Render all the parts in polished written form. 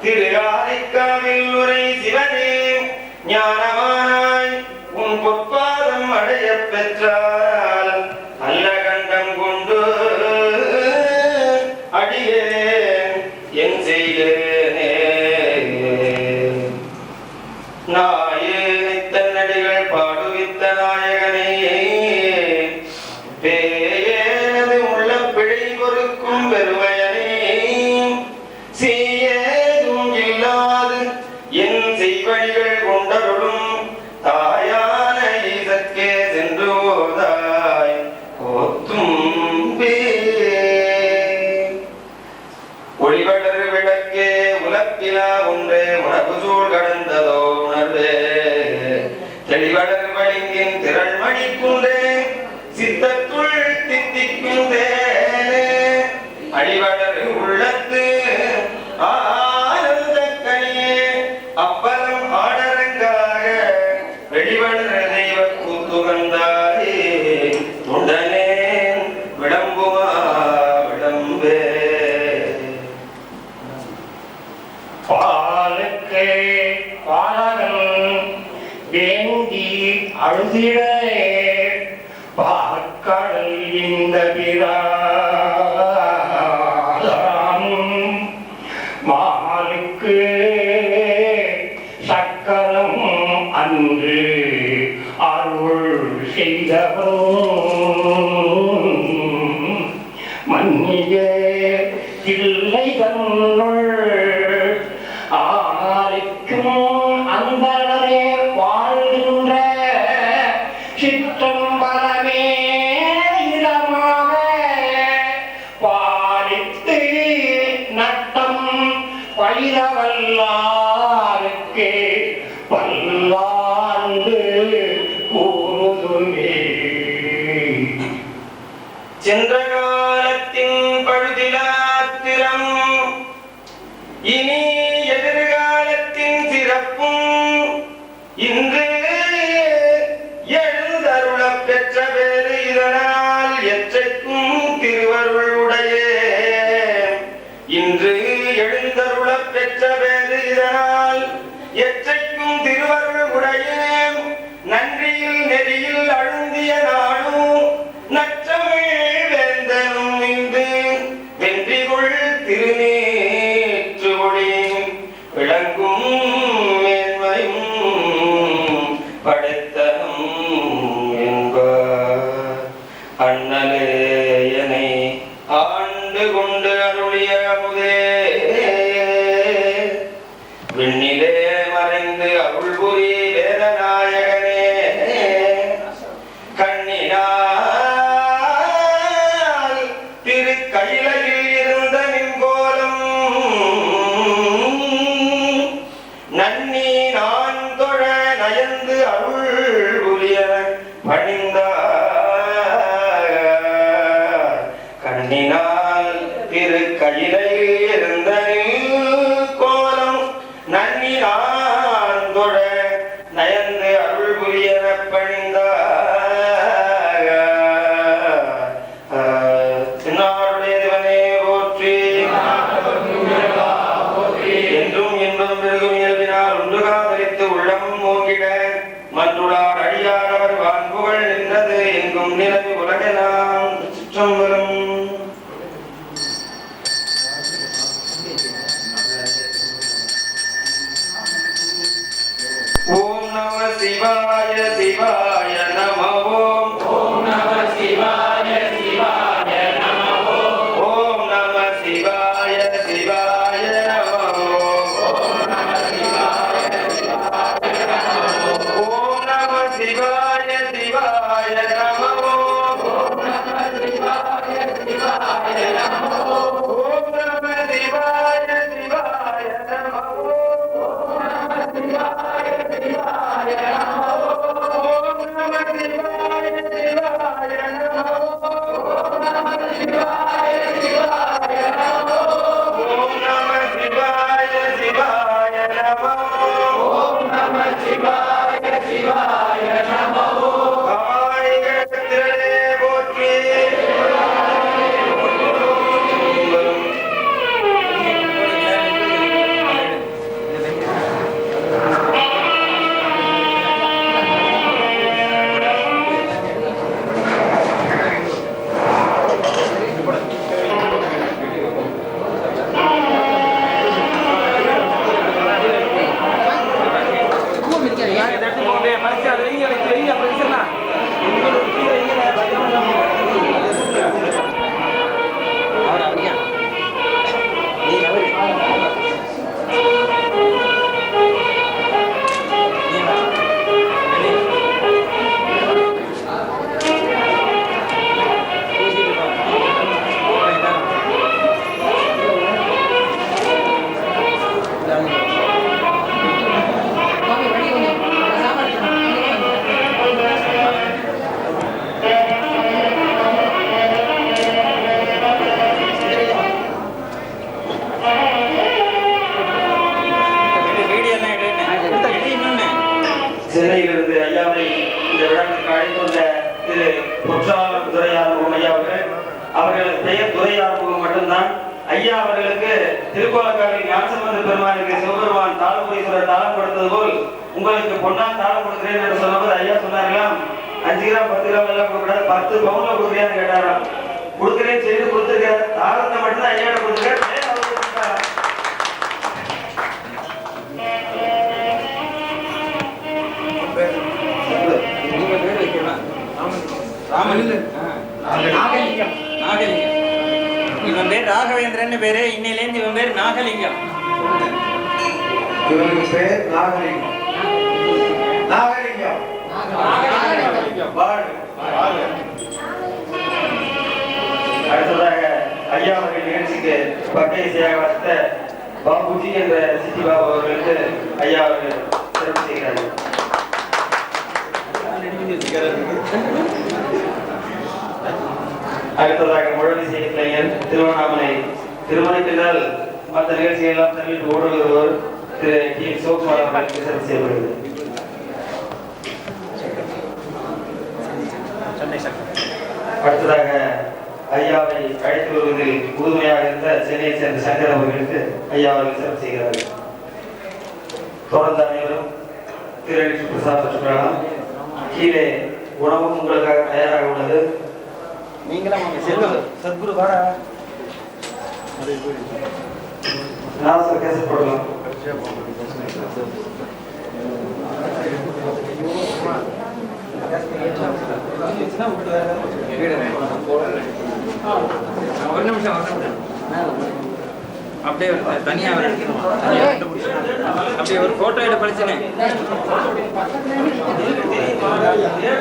திரு ஆதிக்காவில் உரை சிவனே ஞானமானாய் உன் பொற்பாதம் அடைய பெற்றால் அல்ல கண்டம் கொண்டு அடியேன் என் செய்கிறேனே. நாயேத்த நடிகள் பாடுவித்த நாயகனே பேயேனது உள்ள பிழை பொறுக்கும் பெருமையனே சீயேதும் இல்லாது என் செய்வழிகள் கொண்டருளும் தாயான ஈசற்கே சென்று ஓதாய் கோத்தும் ஒளிவளர் விளக்கே உலப்பிலா ஒன்றே உணவு சூழ் கடந்ததோ உணர்வே தெளிவளர் வழிங்கின் திரள் மணிக்குன்றே சித்தத்துள் தித்திக்குந்தே அடிவளர் உள்ளத்து ஆனந்த கனியே அப்பலம் ஆடரங்காக வெளிவளர் தெய்வ கூத்துகந்தாயே உடனே விளம்புமா விளம்பே. பாலுக்கே பாலகன் வேண்டி அழுதிடே பார்க்கடல் இந்த பிரான் மாலுக்கு சக்கரம் அன்று அருள் செய்தவன் மன்னிய இல்லை தன்னுள் ஆரிக்கும் அந்தரே வாழ்கின்ற சிற்றம்பலமே இடமாக பாடித்து நட்டம் பயிரவல்லாருக்கு பல்லாண்டு கூறுதுமே. சென்ற காலத்தின் பழுதிலாத்திரம் இனி எதிர்காலத்தின் சிறப்பும் இன்று எழுந்தருள பெற்ற வேறு இதனால் எற்றைக்கும் திருவருள் உடையே இன்று எழுந்தருள பெற்ற வேறு இதனால் எற்றைக்கும் திருவருள் உடையே நன்றியில் நெறியில் அழுந்திய நாடும் நற்றமிழ் வேந்தனும் இன்று வென்றிகுள் திருநீற்று ஒளி விளங்கும் மேன்மையும் படைத்தனும் என்பார் அண்ணலேயனை ஆண்டு கொண்டு அருளிய முதே விண்ணிலே மறைந்து அருள் புரி வேதநாயகனே கண்ணினால் திரு கையிலையில் இருந்த நின்கோலம் நன்னி நான் தொழ நயந்து அருள் புரிய பணிந்தார் கண்ணினால் திரு கையிலையில் இருந்த கோலம் நன்னி நான் தொழ நயந்து அருள் புரிய பணிந்தார். சின்னாருடைய தேவனே போற்றி என்றும் என்பதும் பெருகும் இயல்பினால் ஒன்று காதலித்து உள்ளமும் ஓங்கிட மன்றுளார் அடியாரவர் வான்புகள் நின்றது எங்கும் நிலவி உலகெல்லாம் சிற்றம்பலம். ஓம் நம சிவாய சிவாய நம ஓம் ஓம் நம சிவாய சிவாய நம ஓம் நம சிவாய சிவாய நம ஓம் நம சிவாய சிவாய நம ஓம் நம சிவாய சிவாய நம ஓம் நம சிவாய சிவாய நம ஓம் நம சிவாய சிவாய நம ஓம் நம சிவாய சிவாய நம ஓம் நம சிவாய சிவாய நம ஓம் நம சிவாய சிவாய நம ஓம் நம சிவாய சிவாய நம ஓம் நம சிவாய சிவாய நம ஆயிரத்திலே போற்றி சென்னையிலிருந்து ஐயாவை இந்த விழாவிற்கு அழைத்துள்ள திரு பொற்றாளர் துரையாறுமுகம் ஐயா அவர்களது பெயர் துரையாறுமுகம் மட்டும்தான். ஐயா அவர்களுக்கு திருக்கோலக்காவில் ஞானசம்பந்த பெருமானுக்கு சிவபெருமான் தாளமுடீஸ்வரர் தாளம் கொடுத்தது போல் உங்களுக்கு பொன்னால் தாளம் கொடுக்கிறேன் என்று சொன்னபோது ஐயா சொன்னார்களாம், 5 கிராம் 10 கிராம் எல்லாம் கொடுக்கூடாது, 10 பவுன்ல கொடுக்குறியான்னு கேட்டாராம். கொடுக்குறேன்னு செய்து கொடுத்துருக்காரு. தாளத்தை மட்டும்தான் ஐயாவோட கொடுத்துருக்காரு. இவன் பேர் ராகவேந்திரன் பேரு. இன்னிலேருந்து இவன் பேர் நாகலிங்கம். இவனுக்கு பேர் நாகலிங்கம். நாகலிங்கம் அடுத்ததாக ஐயா அவர்கள் நிகழ்ச்சிக்கு பக்க இசையாக வந்த பாபுஜி என்ற சிட்டி பாபு அவர்களுக்கு ஐயா அவர்கள் சிறப்பு செய்கிறார்கள். அடுத்ததாக முழவிசை கலைஞர் திருவண்ணாமலை திருமணத்தினால் மற்ற நிகழ்ச்சிகள் எல்லாம் தள்ளிட்டு ஓடுகிறவர் திரு டி சிவகுமார் அவர்களுக்கு சிறப்பு செய்யப்படுகிறது. அடுத்ததாக ஐயாவை அழைத்து வருவதில் உறுதுணையாக இருந்த சென்னையை சேர்ந்த சங்கர் அவர்களுக்கு ஐயா அவர்கள் சிறப்பு செய்கிறார்கள். தொடர்ந்து அனைவரும் திரு பிரசாத் பெற்றுக்கொள்ளலாம். கீழே உணவும் உங்களுக்காக தயாராக உள்ளது. நீங்களும் சத்குரு வாடா நாசர் கேசட் போடலாம். ஒரு நிமிஷம் அப்படியே தனியா அப்படியே ஒரு போட்டோ எடு படிச்சுனே.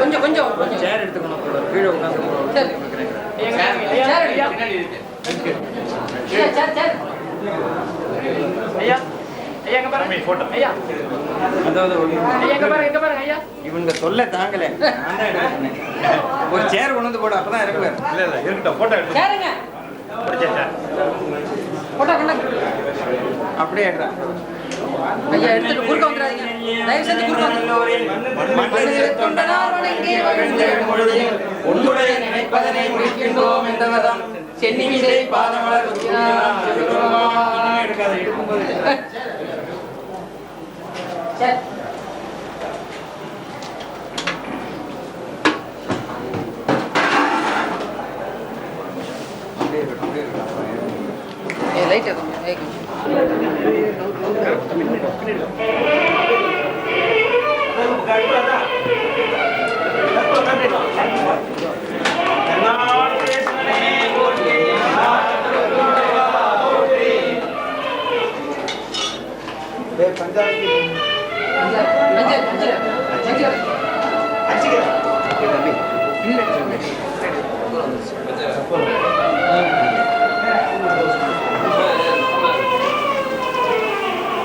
கொஞ்சம் கொஞ்சம் சேர் எடுத்துக்கணும். கீழே உட்காந்து இவங்க சொல்ல தாங்கல. ஒரு சேர் கொண்டு வந்து போட, அப்பதான் இறக்குவார். அப்படியே ஐயா எடுத்துட்டு குறுக்க வந்துடாதீங்க. தயவு செஞ்சு குறுக்க நினைப்பதனை முடிக்கின்றோம் என்றவதம் சென்னிமிசை பாதமலர் எடுக்காத எடுக்கும்போது லைட்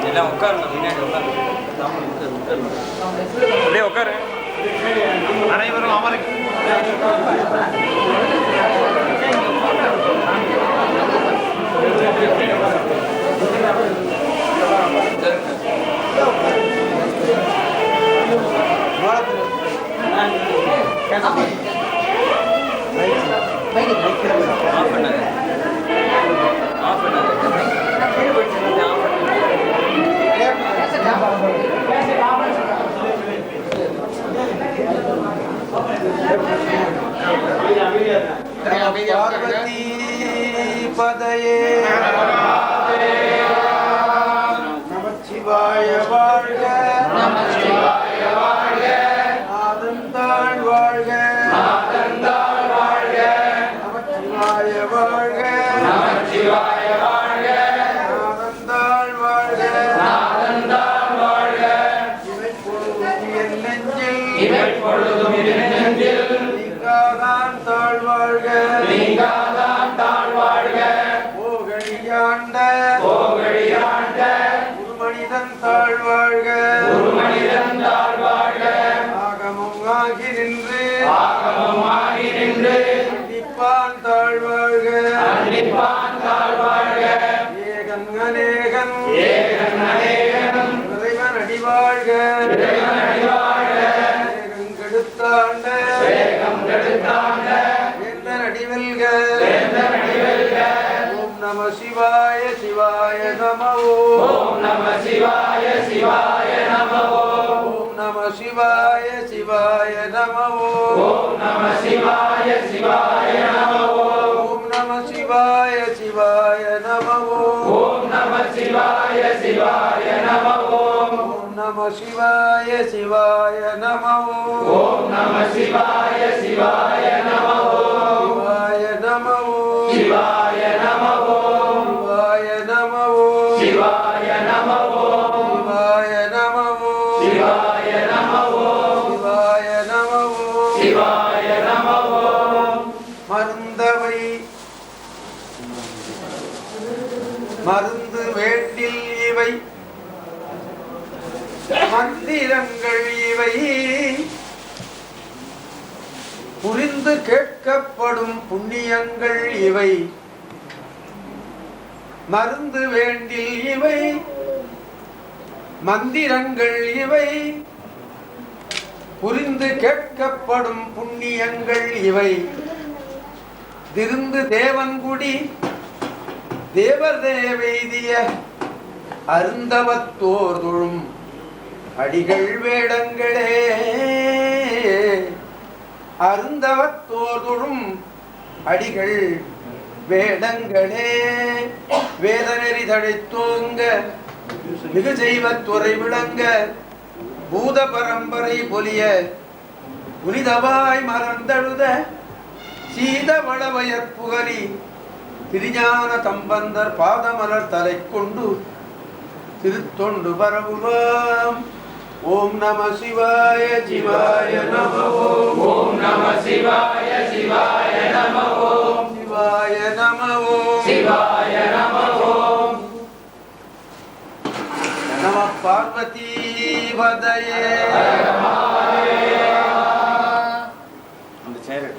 எல்லாம் உட்காருங்க. முன்னாடி உட்காரு. அப்படியே உட்காரு. அனைவரும் அமருங்க. பார்வதி பதையே நமச்சிவாய வாழ்க, நாதந்தாள் வாழ்க, நமச்சிவாய வாழ்க, நாதந்தாள் வாழ்க, இவை பொழுதும் என் நெஞ்சில் நீங்காதான் தாழ் வாழ்க, ஓகழியாண்ட குருமனிதன் தாழ் வாழ்க, ஆகமும் ஆகி நின்று அன்னிப்பான் தாழ் வாழ்க, ஏகன் அநேகன் இறைவன் அடி வாழ்க, நடிவெல்க ஓம் நம சிவாய சிவாய நம ஓம் நம சிவாய சிவாய நம ஓம் நம சிவாய சிவாய நம ஓம் நம சிவாய சிவாய நம ஓம் நம சிவாய சிவாய நம ஓம் நம சிவாய சிவாய நம ஓம் நம சிவாய சிவாய நம ஓம் நம சிவாய சிவாய நம சிவாய நம சிவாய நம சிவாய நம சிவாய நம சிவாய நம சிவாய நம சிவாய நம சிவாய நம மருந்தவை மருந்து வேட்டில் இவை மந்திரங்கள் இவை புரிந்து கேட்கப்படும் புண்ணியங்கள் இவை மருந்து வேண்டில் இவை மந்திரங்கள் இவை புரிந்து கேட்கப்படும் புண்ணியங்கள் இவை திருந்து தேவன்குடி தேவர் தேவைதிய அருந்தவத்தோர் தொழும் அடிகள் வேடங்களே அருந்தவத்தோர் தொழும் அடிகள் வேடங்களே வேதநெறி தழைத்தோங்க மிகு செய்வத்துறை விளங்க பூத பரம்பரை பொலிய புனிதவாய் மறந்தழுத சீத வளவயற் புகழி திருஞான தம்பந்தர் பாதமலர் தலை கொண்டு திருத்தொண்டு பரவுவாம் ஓம் நம சிவாய சிவாய நம ஓம் நம சிவாய சிவாய நம ஓம் சிவாய நம ஓம் சிவாய நம ஓம் நம பார்வதி பதயே அந்த சேர்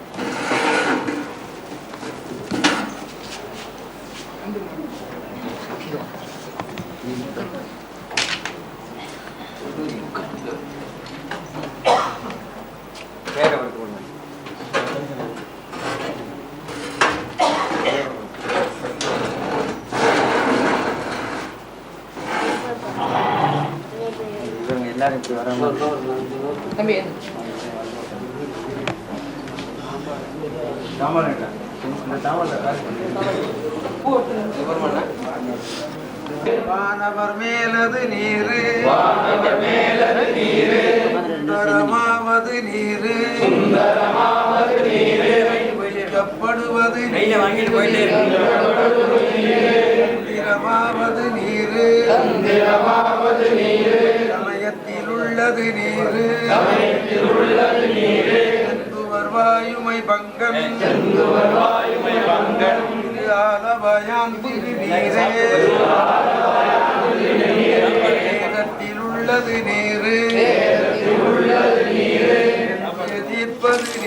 எல்லாரும் இப்படி வர வானவர் மேலது நீரு சுந்தரமாவது நீரு வைக்கப்படுவது வாங்கிட்டு போயிட்டே நீரு சமயத்தில் உள்ளது நீரு வருவாயுமை பங்கன் ஆலவயான் திருநீரத்தில் உள்ளது நீரு தீர்ப்பது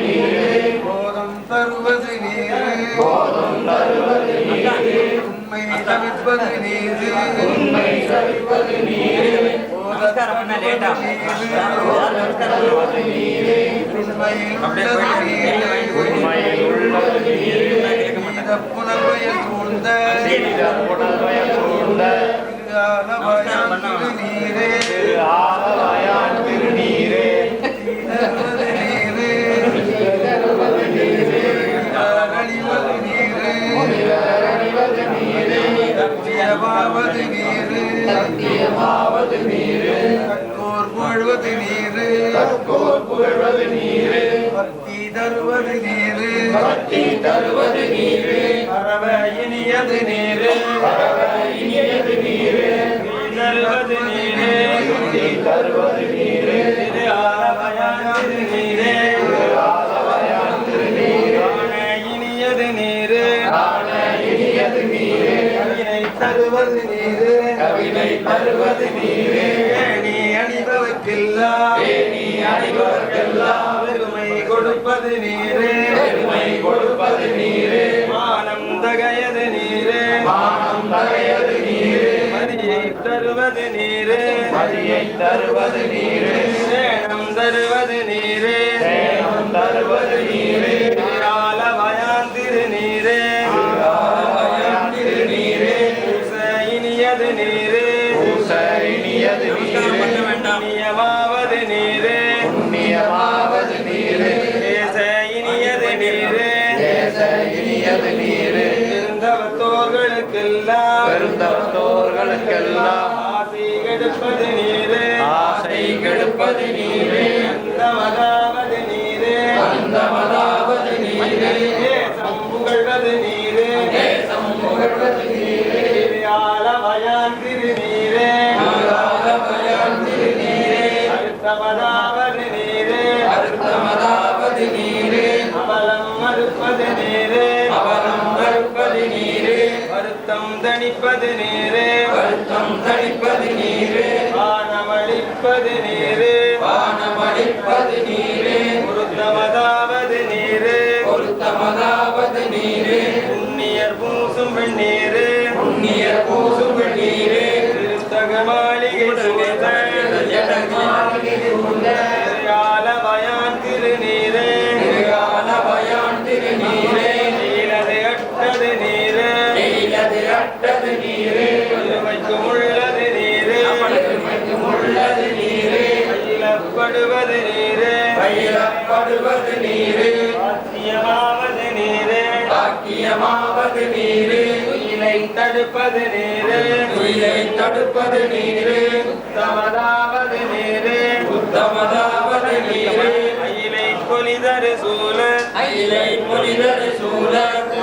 நீரு போதம் தருவது நீரு உண்மை தவிர்ப்பது நீரு புனர்வயல் சூழ்ந்த திருநீரே சத்தியமாவது நீரு கற்கோர் புகழ்வது நீரு பக்தி தருவது நீரு பரவ இனியது நீரு தருவது நீரு திரு ஆலவயான் திருநீரே இனியது நீரு தருவது நீரு நீ அணிபவர்க்கெல்லாம் பெருமை கொடுப்பது நீரு மானம் தகையது நீரு மதியை தருவது நீரு சேனம் தருவது நீரே தேனம் தருவது நீரே ஆலவயான் திருநீரே திருநீரே இனியது நீரே இனியது நீரே புண்ணியமாவது நீரே புண்ணியமாவது நீரே தேச இனியது நீரே இனியது நீரே பெருந்தவத்தோர்களுக்கெல்லாம் பெருந்தவத்தோர்களுக்கெல்லாம் ஆசை கெடுப்பது நீரே ஆசை கெடுப்பது நீரே அந்தமதாவது நீரே அந்தமதாவது நீரே தேசம் புகழ்வது நீரே தேசம் புகழ்வது நீரே ஆலவயான் திருநீரே ஆலவயான் திருநீரே அர்த்தமதாவது நீரே அர்த்தமதாவது நீரே அமலம் மறுப்பது நீரே அவலம் மறுப்பது நீரே வருத்தம் தணிப்பது நீரே வருத்தம் தணிப்பது நீரே வானமளிப்பது நீரே வானமளிப்பது நீரே பொருத்தமதாவது நீரே பொருத்தமதாவது நீரே புண்ணியர் பூசும் வெண்ணீரே புண்ணியர் பூசும் நீரே திருத்தக மாளிகை சூழ்ந்த ஆலவயான் திருநீரே ஆலவயான் திருநீரே நீலது அட்டது நீரே நீலது அட்டது நீரே பெருமைக்கும் உள்ளது நீரே உள்ளது நீரே பயிலப்படுவது நீரே பயிலப்படுவது நீரே சாத்தியமாவது நீரே பாக்கியமாவது நீரே உயிரை தடுப்பது நீரே உயிரை தடுப்பது நீரே தமதாவது நீரே உத்தமதாவது நீரே அயிலை பொலிதரு சூழ அயிலை புனிதர் சூழ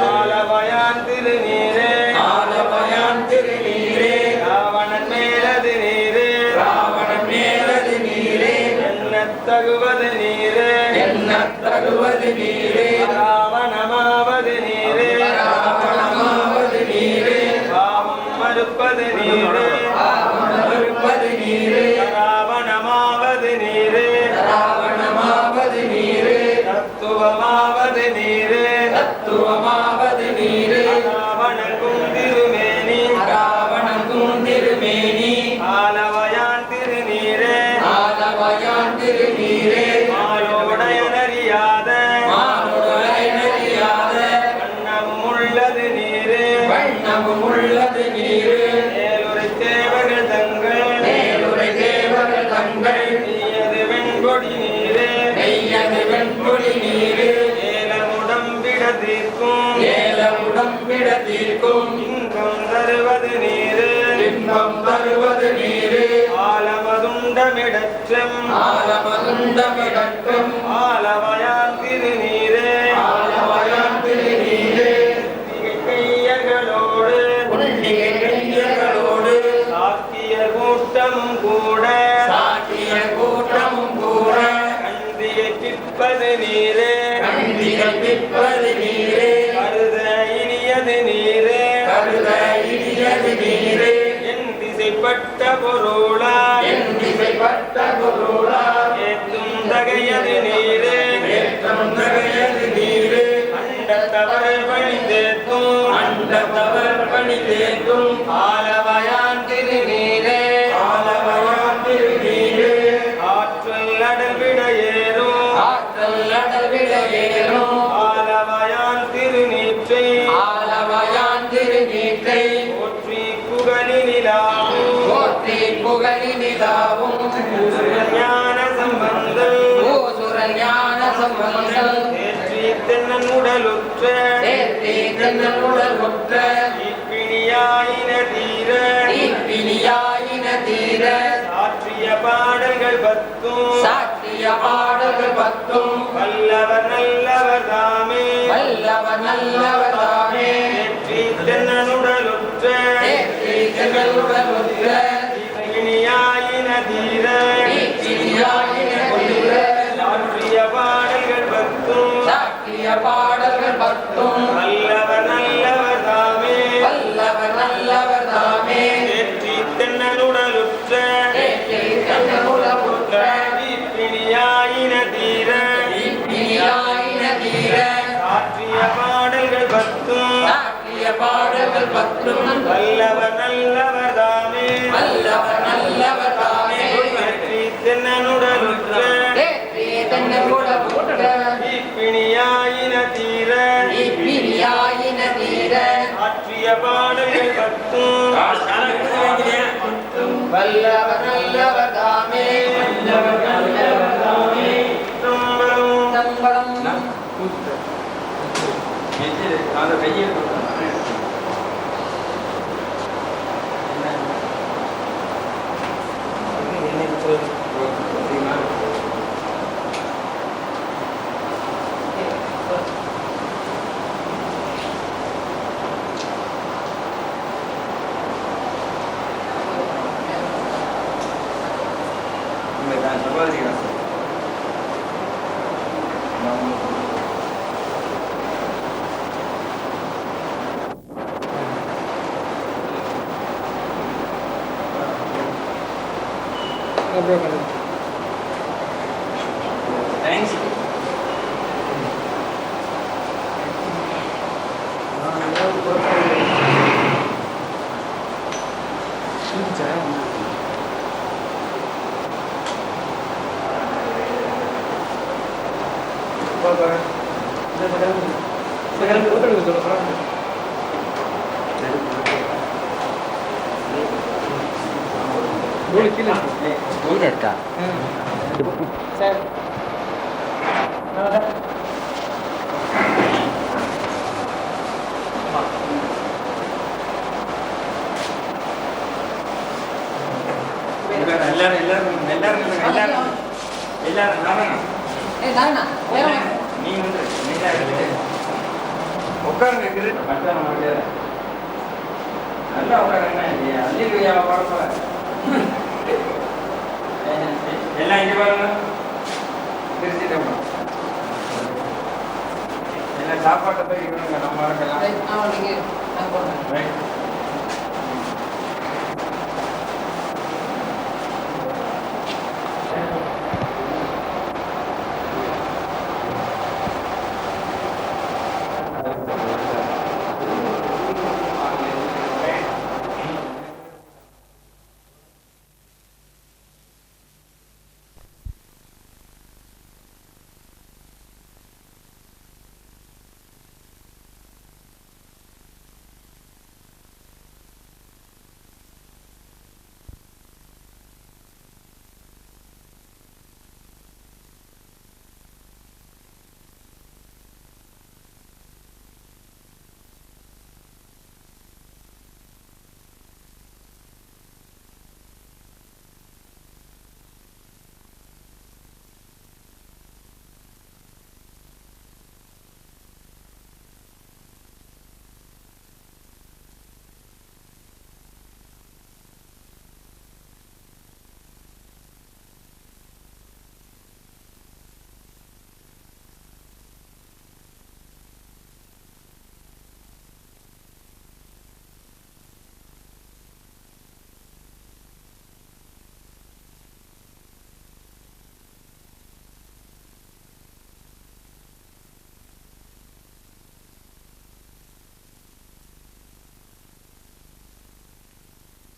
ஆலவயான் திருநீரே ஆலவயான் திருநீரே ராவணன் மேலது நீரே ராவணன் மேலது நீரே எண்ணத் தகுவது நீரே என்ன தருவது நீரே ராவணமாவது நீரே ராவணமாவது நீரே பாவம் மறுப்பது நீரே மறுப்பது நீரே ராவணமாவது நீரே ராவணமாவது நீரே தத்துவமாவது நீரே தத்துவமாவது நீரே ராவணக்கும் திருமேனி ராவணக்கும் திருமேனி ஆலவயான் திருநீரே ஆலவயான் திருநீரே மாலோடையனறியாத மானுடையனறியாத வண்ணமும் உள்ளது நீரே வண்ணமும் உள்ளது நீரே மேலுரை தேவர்கள் தங்கள் மேலுரை தேவர்கள் தங்கள் நீயது வெண்கொடி நீரே நெய்யது வெண்பொடி நீரே ஏலமுடம்பிட தீர்க்கும் ஏல உடம்பிட தீர்க்கும் இன்பம் தருவது நீரே இன்பம் தருவது நீரே ஆலமதுண்டமிடற்றம் ஆலமதுண்டமிடற்றும் ஆலவயான் திருநீரே ஆலவயான் திருநீரே கையர்களோடு புண்ணிய கையர்களோடு சாக்கிய கூட்டமும் கூட சாக்கிய கூட்டமும் கூட கந்திய கிப்பது நீரே கண்டிகள் பிற்பது நீரே கருத இனியது நீரே கருத இனியது நீரே என் திசைப்பட்ட பொருளா என் திசைப்பட்ட பொருளா ஏத்தும் தகையது நீரே ஏற்றம் தகையது நீரே அண்டத்தவர் பணி தேத்தும் அண்டத்தவர் பணி தேற்றும் ஆலவயான் திருநீரே ஆலவயான் திருநீரே ஆற்றல் அடல்விட ஏறும் ஆற்றல் அடவிட ஏறும் ஆலவயான் திருநீற்றை ஆலவயான் திருநீற்றை போற்றி புகழினிலாவும் போற்றி புகழினிலாவும் ஞான சம்பந்தம் ஓசுர ஞான சம்பந்தம் தேற்றி தென்னன் உடலுற்ற தேர்த்தி தென்னனுடல் ஒற்ற இப்பிணியாயின தீர தீப்பினியாயின தீர சாற்றிய பாடல்கள் பத்தும் சாற்றிய பாடல்கள் பத்தும் வல்லவர் நல்லவர் தாமே வல்லவர் நல்லவர் தாமே தேற்றி தென்னனுடலுற்ற தேர்த்தி தென்னனுடல் ஒற்ற இப்பிணியாயின தீர தீப்பினியாயின தீர சாற்றிய பாடல்கள் பத்தும் சாற்றிய பாடல்கள் பத்தும் வல்லவர் நல்லவர் தாமே வல்லவர் நல்லவர் தாமே தேற்றி தென்னனுடலுற்ற தேர்த்தி தென்னனுடல் ஒற்ற இப்பிணியாயின தீர தீப்பினியாயின தீர சாற்றிய பாடல்கள் பத்தும் சாற்றிய பாடல்கள் பத்தும் வல்லவர் நல்லவர் தாமே வல்லவர் நல்லவர் தாமே வெற்றி தென்னனுடலுற்ற பாடல்கள் பத்தும் வல்லவர் நல்லவர் தாமே தும்பலும் தம்பலம் தேங்க்ஸ். ஊர் இருக்கா சார் எல்லாரும் எல்லாரும் எல்லாரும் எல்லாரும் எல்லாரும் நானும் ஏய் நானா வேற நீ வந்து நீங்க உட்காருங்க நல்லா உட்காருங்க அல்லியா பாட எல்லாம் இங்க பாருங்க திருச்சிட்டோம் எல்லாம் சாப்பாட்டை போய் இவனுங்க நம்ம இருக்கலாம் நீங்க நான் போறேன்